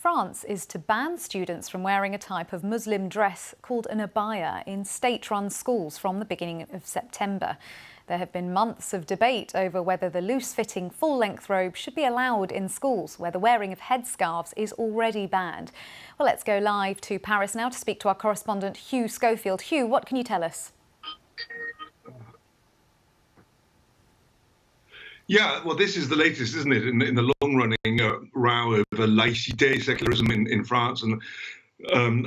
France is to ban students from wearing a type of Muslim dress called an Abaya in state-run schools from the beginning of September. There have been months of debate over whether the loose-fitting full-length robe should be allowed in schools where the wearing of headscarves is already banned. Well, let's go live to Paris now to speak to our correspondent Hugh Schofield. Hugh, what can you tell us? Yeah, well, this is the latest, isn't it, in the long-running row over laïcité, secularism in France, and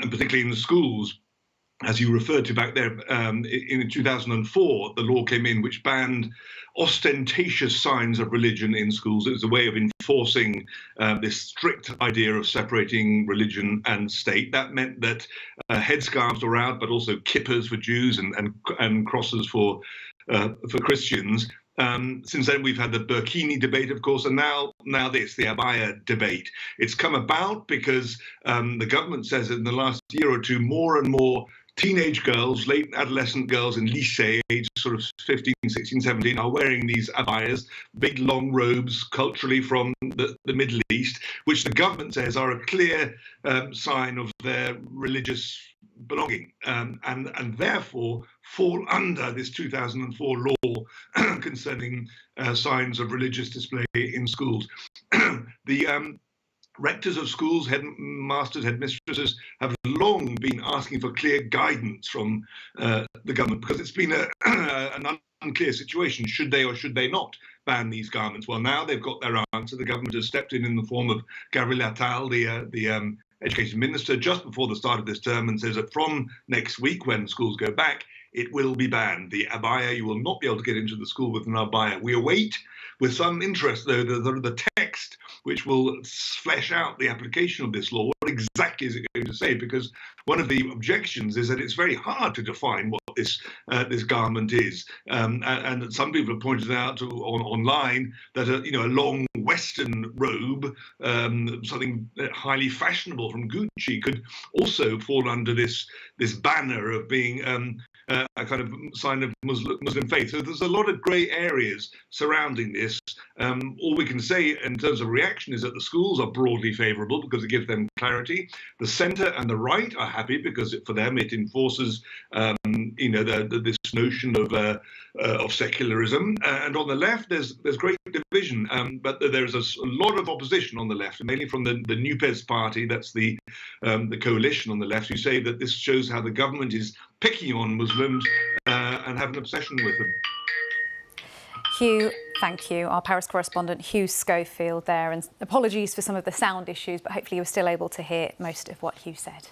particularly in the schools. As you referred to back there, in 2004, the law came in which banned ostentatious signs of religion in schools. It was a way of enforcing this strict idea of separating religion and state. That meant that headscarves were out, but also kippahs for Jews and crosses for Christians. Since then, we've had the burkini debate, of course, and now this, the Abaya debate. It's come about because the government says that in the last year or two, more and more teenage girls, late adolescent girls in lycée, age sort of 15, 16, 17, are wearing these abayas, big long robes culturally from the Middle East, which the government says are a clear sign of their religious belonging, and therefore fall under this 2004 law concerning signs of religious display in schools. The rectors of schools, headmasters, headmistresses have long been asking for clear guidance from the government because it's been an unclear situation. Should they or should they not ban these garments? Well, now they've got their answer. The government has stepped in the form of Gabriel Attal, the Education Minister, just before the start of this term, and says that from next week, when schools go back, it will be banned. The abaya, you will not be able to get into the school with an abaya. We await with some interest, though, the text which will flesh out the application of this law. What exactly is it going to say? Because one of the objections is that it's very hard to define what this garment is, and some people have pointed out online that a long Western robe, something highly fashionable from Gucci, could also fall under this banner of being a kind of sign of Muslim faith. So there's a lot of grey areas surrounding this. All we can say in terms of reaction is that the schools are broadly favourable because it gives them clarity. The centre and the right are happy because for them it enforces, this notion of secularism. And on the left, there's great division, but there's a lot of opposition on the left, mainly from the NUPES party. That's the coalition on the left, who say that this shows how the government is picking on Muslims and have an obsession with them. Hugh, thank you. Our Paris correspondent Hugh Schofield there, and apologies for some of the sound issues, but hopefully you were still able to hear most of what Hugh said.